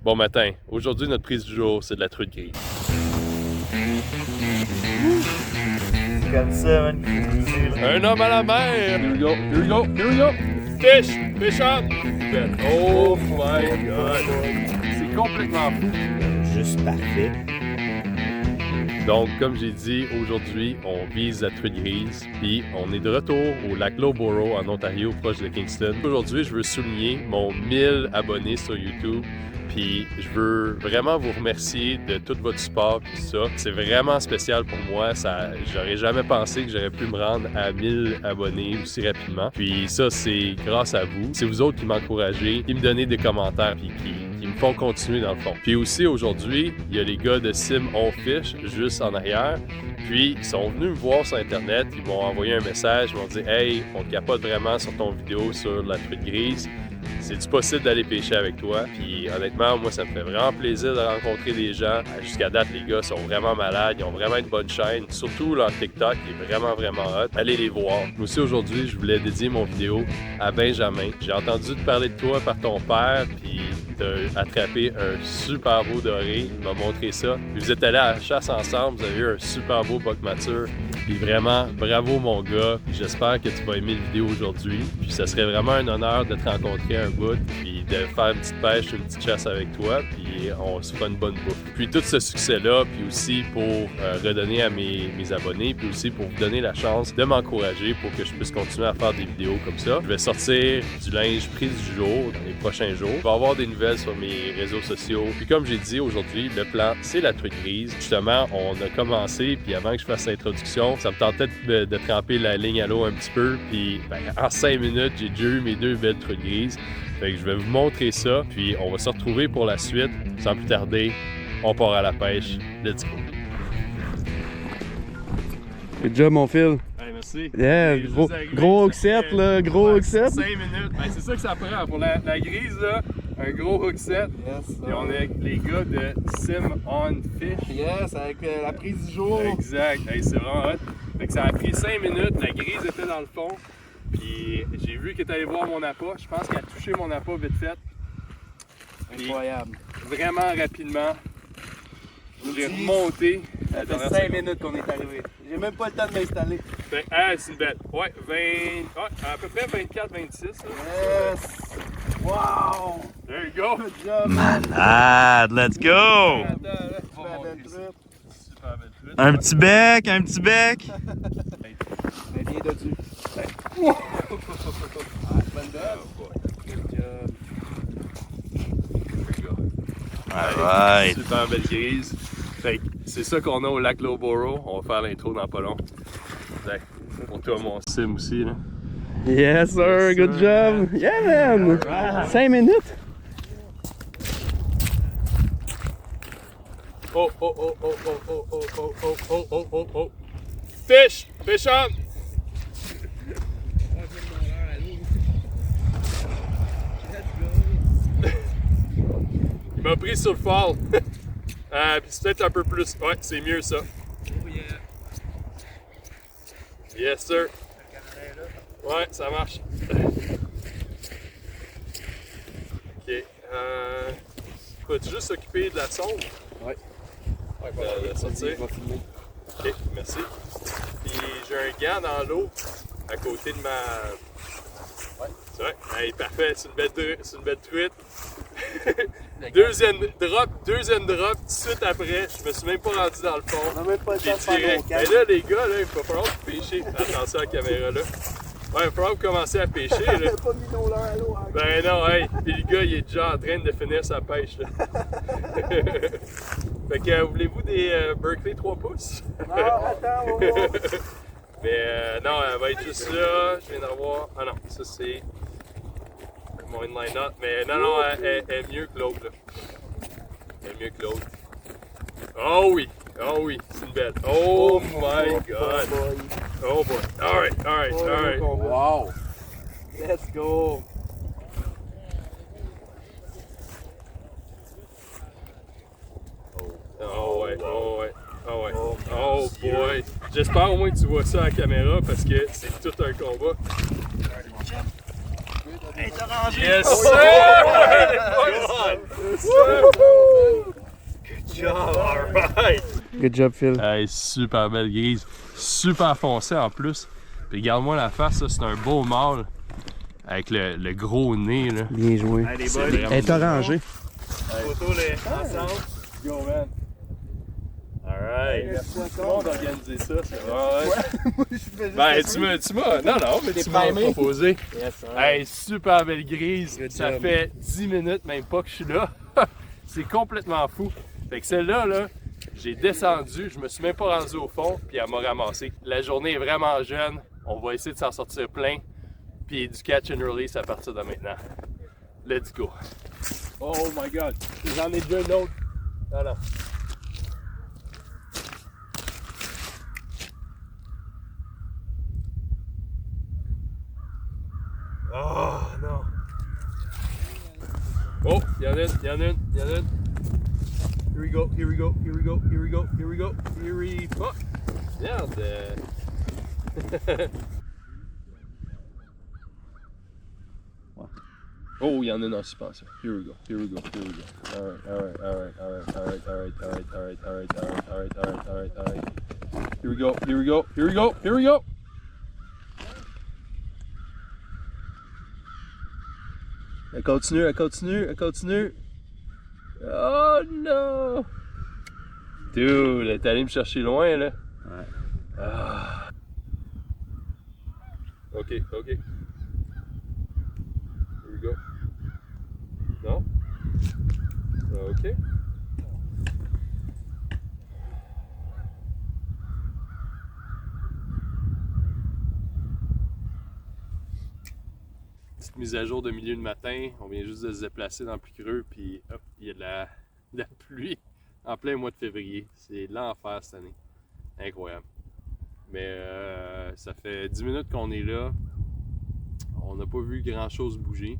Bon matin. Aujourd'hui, notre prise du jour, c'est de la truite grise. Comme ça, man. Un homme à la mer! Here we go, here we go, here we go! Fish! Fish on! Oh my god! C'est complètement fou! Juste parfait. Donc, comme j'ai dit, aujourd'hui, on vise la truite grise, puis on est de retour au lac Loughborough, en Ontario, proche de Kingston. Aujourd'hui, je veux souligner mon 1000 abonnés sur YouTube, puis je veux vraiment vous remercier de tout votre support, puis ça. C'est vraiment spécial pour moi. J'aurais jamais pensé que j'aurais pu me rendre à 1000 abonnés aussi rapidement. Puis ça, c'est grâce à vous. C'est vous autres qui m'encouragez, qui me donnez des commentaires, puis qui me font continuer dans le fond. Puis aussi, aujourd'hui, il y a les gars de Sim On Fish, juste en arrière. Puis, ils sont venus me voir sur Internet, ils m'ont envoyé un message, ils m'ont dit « Hey, on capote vraiment sur ton vidéo sur la truite grise. C'est-tu possible d'aller pêcher avec toi? » Puis honnêtement, moi, ça me fait vraiment plaisir de rencontrer des gens. Jusqu'à date, les gars sont vraiment malades, ils ont vraiment une bonne chaîne. Surtout leur TikTok qui est vraiment, vraiment hot. Allez les voir. Moi aussi, aujourd'hui, je voulais dédier mon vidéo à Benjamin. J'ai entendu te parler de toi par ton père, puis t'as attrapé un super beau doré. Il m'a montré ça. Puis vous êtes allés à la chasse ensemble, vous avez eu un super beau boc mature. Puis vraiment, bravo mon gars. Puis j'espère que tu vas aimer la vidéo aujourd'hui. Puis ça serait vraiment un honneur de te rencontrer un bout, puis de faire une petite pêche, une petite chasse avec toi, puis on se fera une bonne bouffe. Puis tout ce succès-là, puis aussi pour redonner à mes abonnés, puis aussi pour vous donner la chance de m'encourager pour que je puisse continuer à faire des vidéos comme ça. Je vais sortir du linge prise du jour dans les prochains jours. Je vais avoir des nouvelles sur mes réseaux sociaux. Puis comme j'ai dit aujourd'hui, le plan, c'est la truite grise. Justement, on a commencé, puis avant que je fasse l'introduction, ça me tentait de tremper la ligne à l'eau un petit peu, puis en 5 minutes, j'ai déjà eu mes 2 belles truites grises. Fait que je vais vous montrer ça, puis on va se retrouver pour la suite. Sans plus tarder, on part à la pêche. Let's go! Good job, mon Phil. Hey, merci. Yeah, Hey, gros hook set, là, gros hook set. 5 minutes. Ben, c'est ça que ça prend pour la grise, là. Un gros hook set. Yes. Et on est avec les gars de Sim On Fish. Yes, avec la prise du jour. Exact. Hey, c'est vraiment hot. Fait que ça a pris 5 minutes. La grise était dans le fond. Puis j'ai vu qu'elle est allée voir mon appât. Je pense qu'elle a touché mon appât vite fait. Puis, Incroyable. vraiment rapidement, j'ai remonté. Ça fait 5 minutes qu'on est arrivé. J'ai même pas le temps de m'installer. Ben, c'est une bête. Ouais, 20. Ouais, à peu près 24-26. Yes! Wow! There you go! Good job! Malade, let's go! Super belle truite. Super belle truite. Un petit bec, un petit bec. Mais viens dessus. Bonne belle. Good job. Alright. Super belle grise. Fait que c'est ça qu'on a au lac Loughborough. On va faire l'intro dans pas long. Fait que pour toi, mon sim aussi, là. Yes, sir! Good job! Yeah, man! 5 minutes! Oh, oh, oh, oh, oh, oh, oh, oh, oh, oh, oh, oh, oh. Fish! Fish on! Il m'a pris sur le fall. Puis c'est peut-être un peu plus. Ouais, c'est mieux ça. Yes, sir. Ouais, ça marche. Ok. Peux-tu juste s'occuper de la sonde? Ouais. De sortir. Ok, merci. Puis j'ai un gant dans l'eau à côté de ma. Ouais. C'est vrai? Hey, parfait, c'est une belle truite. Deuxième drop, tout de suite après. Je me suis même pas rendu dans le fond. On n'a même pas le J'ai temps de faire direct. nos Mais cannes. là, les gars, là, il va falloir pêcher. Attention à la caméra là. Ouais, il va falloir commencer à pêcher. Là. On n'a pas mis nos leurres à l'eau encore. Ben non, hey. Puis le gars, il est déjà en train de finir sa pêche. Là. Fait que, voulez-vous des Berkeley 3 pouces? Non, attends, on va voir. Mais non, elle va être juste là. Je viens d'avoir. Ah non, ça c'est mon inline knot. Mais non, elle est mieux que l'autre. Là. Elle est mieux que l'autre. Oh oui, c'est une belle. Oh my god. Oh boy. Alright. Wow! Let's go! Oh ouais. Oh boy. J'espère au moins que tu vois ça à la caméra parce que c'est tout un combat. Hey, t'as rangé! Yes, Oh, sir! Good job, alright! Good job, Phil. Hey, super belle grise, super foncée en plus. Puis regarde-moi la face, là, c'est un beau mâle avec le gros nez là. Bien joué. Hey, les C'est boys, vraiment Elle est orangée. photo les ensemble. Go man! Alright. Merci à tout le monde d'organiser ça, c'est vrai. Ben tu m'as, non, mais tu m'as proposé. Yes, Hey, super belle grise, Good ça job. fait 10 minutes même pas que je suis là. C'est complètement fou. Fait que celle-là, là, j'ai descendu, je me suis même pas rendu au fond, puis elle m'a ramassé. La journée est vraiment jeune, on va essayer de s'en sortir plein, puis du catch and release à partir de maintenant. Let's go. Oh my god, j'en ai déjà une autre. Non. Oh non! Oh, y'en a une. Here we go. Fuck! Merde! Oh, il y en a une en suspension. Here we go. Alright. Here we go. Elle continue. Oh non! Dude, elle est allée me chercher loin là. Ouais. Ah. Ok. Here we go. Non? Ok. Petite mise à jour de milieu de matin. On vient juste de se déplacer dans le plus creux, puis hop, il y a de la pluie en plein mois de février. C'est l'enfer cette année. Incroyable. Mais ça fait 10 minutes qu'on est là. On n'a pas vu grand chose bouger.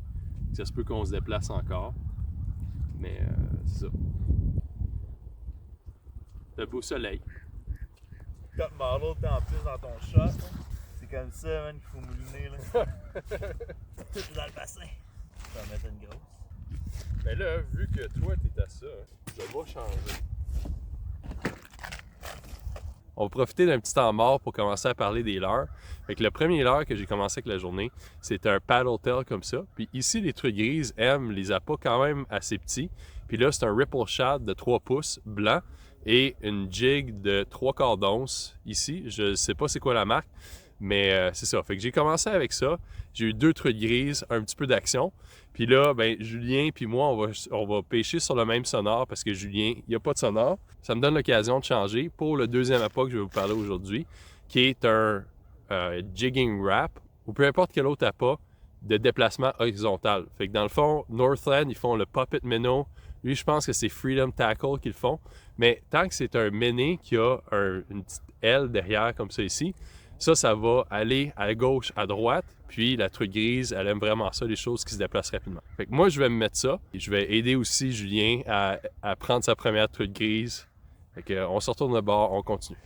Ça se peut qu'on se déplace encore. Mais c'est ça. Le beau soleil. Top model, t'es en plus dans ton shot. C'est comme ça, man, qu'il faut mouliner, là. Tout dans le bassin. Ça va mettre une grosse. Mais là, vu que toi, t'es à ça, je vais changer. On va profiter d'un petit temps mort pour commencer à parler des leurres. Fait que le premier leurre que j'ai commencé avec la journée, c'était un paddle tail comme ça. Puis ici, les truites grises aiment les appâts quand même assez petits. Puis là, c'est un ripple shad de 3 pouces blanc et une jig de 3/4 d'once ici. Je sais pas c'est quoi la marque, mais c'est ça. Fait que j'ai commencé avec ça. J'ai eu 2 truites grises, un petit peu d'action. Puis là, ben Julien puis moi, on va pêcher sur le même sonore parce que Julien, il n'y a pas de sonore. Ça me donne l'occasion de changer pour le deuxième appât que je vais vous parler aujourd'hui, qui est un jigging wrap ou peu importe quel autre appât de déplacement horizontal. Fait que dans le fond, Northland, ils font le Puppet Minnow. Lui, je pense que c'est Freedom Tackle qu'ils font. Mais tant que c'est un méné qui a une petite aile derrière comme ça ici, ça va aller à gauche, à droite. Puis la truite grise, elle aime vraiment ça, les choses qui se déplacent rapidement. Fait que moi, je vais me mettre ça. Et je vais aider aussi Julien à prendre sa première truite grise. Fait que, on se retourne de bord, on continue.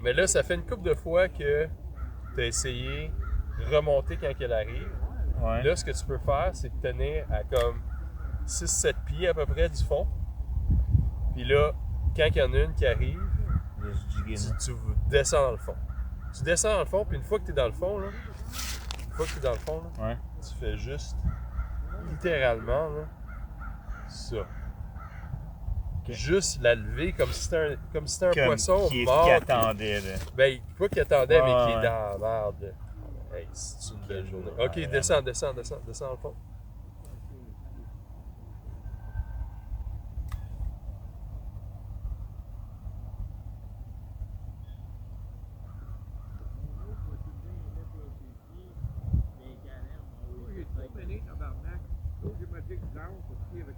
Mais là, ça fait une couple de fois que tu as essayé de remonter quand elle arrive. Ouais. Là, ce que tu peux faire, c'est te tenir à comme 6-7 pieds à peu près du fond. Puis là, quand il y en a une qui arrive, tu descends dans le fond. Tu descends dans le fond, puis une fois que tu es dans le fond, là, Ouais. tu fais juste, littéralement, là, ça. Okay. Juste la lever comme si c'était un poisson qui mort. qui attendait, là. Ben, pas qu'il attendait, mais qui est Ouais. dans la merde. Hey, c'est une belle journée. Ok, Ouais, descends dans le fond.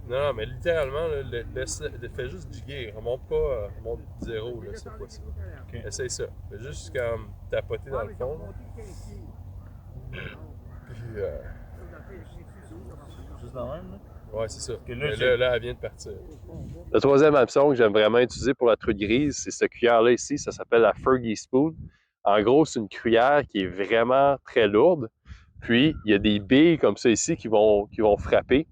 Non, mais littéralement, là, fais juste jiguer. Remonte pas, remonte zéro, là, cette fois-ci. Okay. Essaye ça. Fais juste comme tapoter dans le fond. Là. Puis, Juste dans le même, là? ouais, c'est ça. Que là, Mais là, elle vient de partir. Le troisième hameçon que j'aime vraiment utiliser pour la truite grise, c'est cette cuillère-là ici. Ça s'appelle la Fergie Spoon. En gros, c'est une cuillère qui est vraiment très lourde. Puis, il y a des billes comme ça ici qui vont frapper.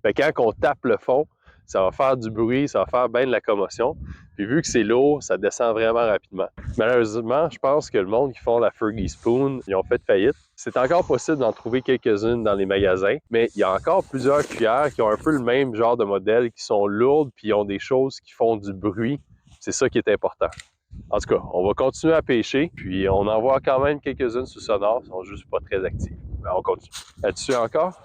Fait que quand on tape le fond, ça va faire du bruit, ça va faire bien de la commotion. Puis vu que c'est lourd, ça descend vraiment rapidement. Malheureusement, je pense que le monde qui font la Fergie Spoon, ils ont fait faillite. C'est encore possible d'en trouver quelques-unes dans les magasins, mais il y a encore plusieurs cuillères qui ont un peu le même genre de modèle, qui sont lourdes, puis ils ont des choses qui font du bruit. C'est ça qui est important. En tout cas, on va continuer à pêcher, puis on en voit quand même quelques-unes sous sonore, elles sont juste pas très actives. Ben, on continue. Là-dessus encore?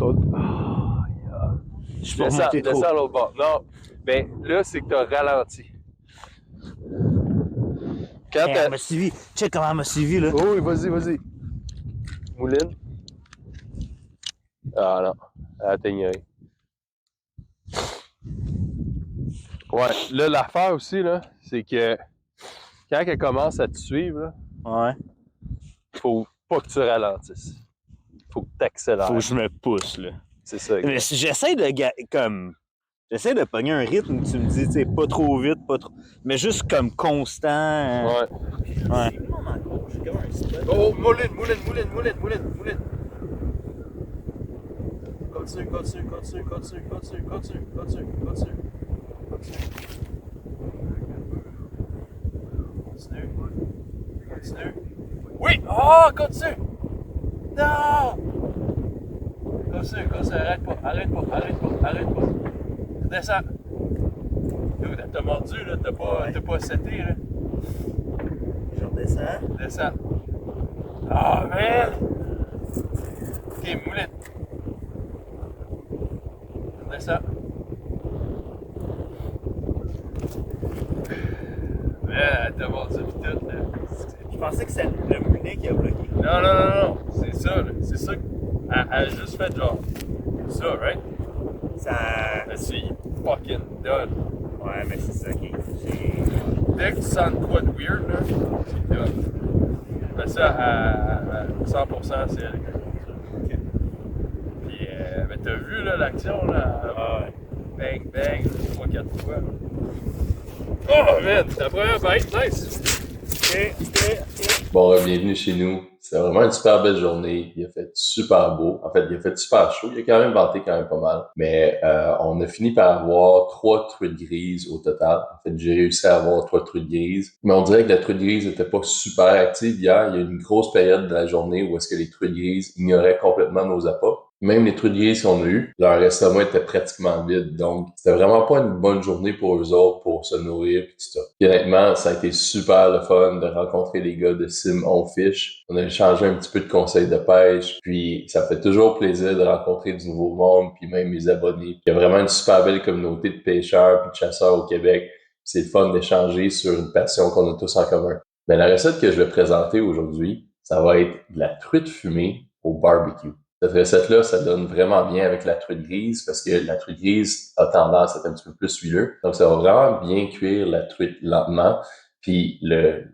Oh, yeah. Je peux remonter trop. Descends à l'autre bord. Non, mais là, c'est que tu as ralenti. Quand Hey, elle m'a suivi. Check comment elle m'a suivi, là. Oh oui, vas-y. Mouline. Ah non, elle a atteigné. Ouais, là, l'affaire aussi, là, c'est que quand elle commence à te suivre, là, Ouais. faut pas que tu ralentisses. Faut que tu accélères. Faut que je me pousse, là. C'est ça. Mais si j'essaie de J'essaie de pogner un rythme où tu me dis, tu sais, pas trop vite, pas trop. Mais juste comme constant. Ouais. Ouais. Oh, mouline. Continue. Oui! Oh, continue! Non! Continue, arrête pas. Redescends. Dude, t'as mordu, là, t'as pas seté, là. Je redescends. Descends. Ah, man! Ok, mouline. Redescends. Man, t'as mordu pis tout, là. Je pensais que c'est le moulinet qui a bloqué. Non. C'est ça, là. C'est ça. Elle a juste fait genre. Ça, right? Ça. C'est fucking done. Ouais, mais c'est ça qui est. Dès que tu sens quoi de weird, là, c'est done. Fais ça à 100%, c'est elle. Ok. Puis, mais t'as vu, là, l'action, là? Ah ouais. Bang, 3-4 fois. Oh, man, ta première bite, nice! Bon, bienvenue chez nous. C'est vraiment une super belle journée. Il a fait super beau. En fait, il a fait super chaud. Il a quand même venté quand même pas mal. Mais on a fini par avoir 3 truites grises au total. En fait, j'ai réussi à avoir 3 truites grises. Mais on dirait que la truite grise n'était pas super active hier. Il y a eu une grosse période de la journée où est-ce que les truites grises ignoraient complètement nos appâts. Même les truites grises qu'on a eues, leur estomac était pratiquement vide. Donc, c'était vraiment pas une bonne journée pour eux autres pour se nourrir et tout ça. Puis, honnêtement, ça a été super le fun de rencontrer les gars de Sim On Fish. On a échangé un petit peu de conseils de pêche. Puis, ça fait toujours plaisir de rencontrer du nouveau monde, puis même mes abonnés. Il y a vraiment une super belle communauté de pêcheurs puis de chasseurs au Québec. C'est le fun d'échanger sur une passion qu'on a tous en commun. Mais la recette que je vais présenter aujourd'hui, ça va être de la truite fumée au barbecue. Cette recette-là, ça donne vraiment bien avec la truite grise parce que la truite grise a tendance à être un petit peu plus huileux. Donc, ça va vraiment bien cuire la truite lentement. Puis,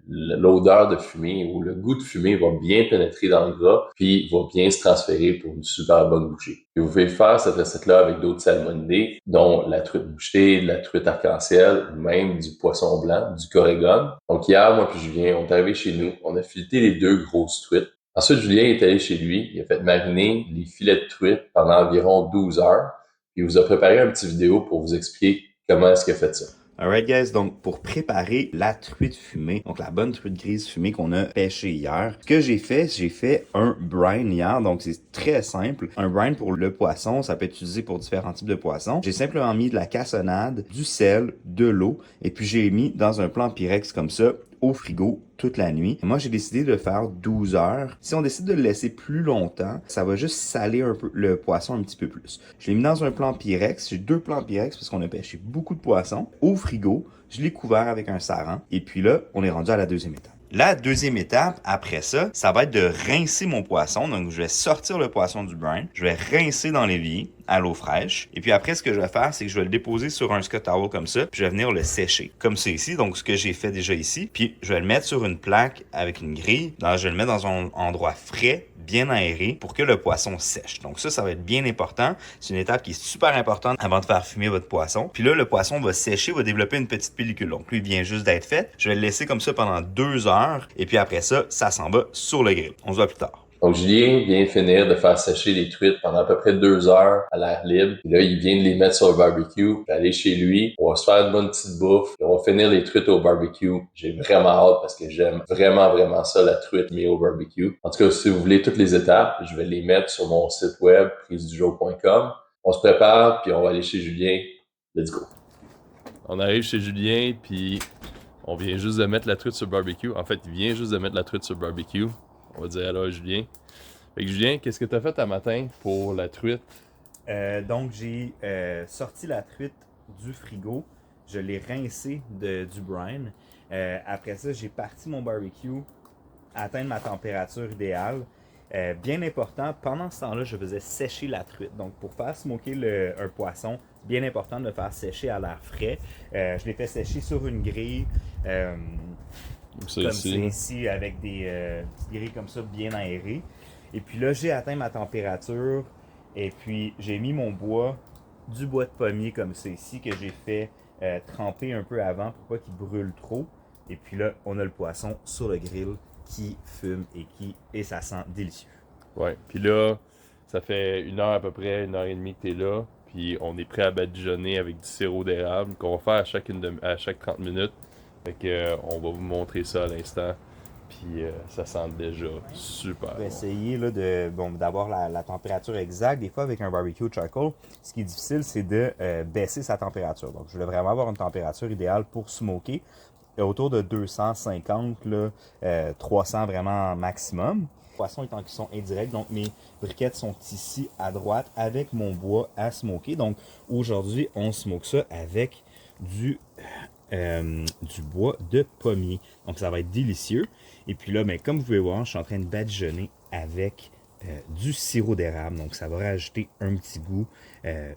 l'odeur de fumée ou le goût de fumée va bien pénétrer dans le gras puis va bien se transférer pour une super bonne bouchée. Et vous pouvez faire cette recette-là avec d'autres salmonidés, dont la truite bouchetée, la truite arc-en-ciel, ou même du poisson blanc, du corégone. Donc, hier, moi puis Julien, on est arrivé chez nous. On a fileté les 2 grosses truites. Ensuite, Julien est allé chez lui, il a fait mariner les filets de truite pendant environ 12 heures, puis il vous a préparé un petit vidéo pour vous expliquer comment est-ce qu'il a fait ça. Alright guys, donc pour préparer la truite fumée, donc la bonne truite grise fumée qu'on a pêchée hier, ce que j'ai fait un brine hier, donc c'est très simple. Un brine pour le poisson, ça peut être utilisé pour différents types de poissons. J'ai simplement mis de la cassonade, du sel, de l'eau, et puis j'ai mis dans un plan Pyrex comme ça, au frigo toute la nuit. Moi, j'ai décidé de faire 12 heures. Si on décide de le laisser plus longtemps, ça va juste saler un peu le poisson un petit peu plus. Je l'ai mis dans un plan Pyrex. J'ai 2 plans Pyrex parce qu'on a pêché beaucoup de poissons. Au frigo, je l'ai couvert avec un saran. Et puis là, on est rendu à la deuxième étape. La deuxième étape, après ça va être de rincer mon poisson. Donc, je vais sortir le poisson du brine. Je vais rincer dans l'évier. à l'eau fraîche. Et puis après, ce que je vais faire, c'est que je vais le déposer sur un Scott towel comme ça, puis je vais venir le sécher. Comme ça ici, donc ce que j'ai fait déjà ici. Puis je vais le mettre sur une plaque avec une grille. Je vais le mettre dans un endroit frais, bien aéré, pour que le poisson sèche. Donc ça va être bien important. C'est une étape qui est super importante avant de faire fumer votre poisson. Puis là, le poisson va sécher, va développer une petite pellicule. Donc lui, il vient juste d'être fait. Je vais le laisser comme ça pendant 2 heures. Et puis après ça, ça s'en va sur le grill. On se voit plus tard. Donc, Julien vient de finir de faire sécher les truites pendant à peu près 2 heures à l'air libre. Puis là, il vient de les mettre sur le barbecue. Je vais aller chez lui. On va se faire une bonne petite bouffe. Puis on va finir les truites au barbecue. J'ai vraiment hâte parce que j'aime vraiment ça, la truite mise au barbecue. En tout cas, si vous voulez toutes les étapes, je vais les mettre sur mon site web, prisedujour.com. On se prépare, puis on va aller chez Julien. Let's go. On arrive chez Julien, puis on vient juste de mettre la truite sur le barbecue. En fait, il vient juste de mettre la truite sur le barbecue. On va dire alors Julien. Fait que Julien, qu'est-ce que tu as fait un matin pour la truite? Donc, j'ai sorti la truite du frigo. Je l'ai rincée du brine. Après ça, j'ai parti mon barbecue, atteindre ma température idéale. Bien important, pendant ce temps-là, je faisais sécher la truite. Donc, pour faire smoker un poisson, bien important de le faire sécher à l'air frais. Je l'ai fait sécher sur une grille. Comme c'est ici, avec des petites grilles comme ça, bien aérées. Et puis là, j'ai atteint ma température. Et puis, j'ai mis mon bois, du bois de pommier comme c'est ici, que j'ai fait tremper un peu avant pour pas qu'il brûle trop. Et puis là, on a le poisson sur le grill qui fume et ça sent délicieux. Ouais, puis là, ça fait 1 heure à peu près, 1h30 que tu es là. Puis on est prêt à badigeonner avec du sirop d'érable qu'on va faire à chaque 30 minutes. Fait que, on va vous montrer ça à l'instant. Puis ça sent déjà super On va essayer là, d'avoir la température exacte. Des fois, avec un barbecue charcoal, ce qui est difficile, c'est de baisser sa température. Donc, je voulais vraiment avoir une température idéale pour smoker. Autour de 250, 300 vraiment maximum. Le poisson est en cuisson indirecte, donc mes briquettes sont ici à droite avec mon bois à smoker. Donc, aujourd'hui, on smoke ça avec du bois de pommier. Donc, ça va être délicieux. Et puis là, comme vous pouvez voir, je suis en train de badigeonner avec du sirop d'érable. Donc, ça va rajouter un petit goût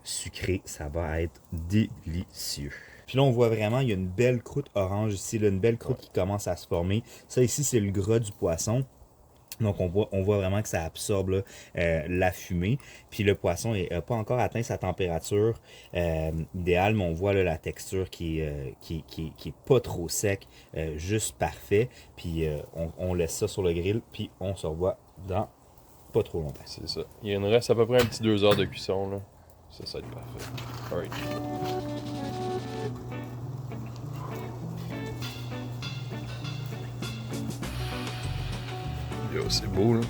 sucré. Ça va être délicieux. Puis là, on voit vraiment, il y a une belle croûte orange ici, là, une belle croûte qui commence à se former. Ça ici, c'est le gras du poisson. Donc, on voit vraiment que ça absorbe là, la fumée. Puis le poisson n'a pas encore atteint sa température idéale, mais on voit là, la texture qui est pas trop sec, juste parfait. Puis on laisse ça sur le grill, puis on se revoit dans pas trop longtemps. C'est ça. Il nous reste à peu près un petit 2 heures de cuisson, là. Ça va être parfait. Alright. Yo, c'est beau, là.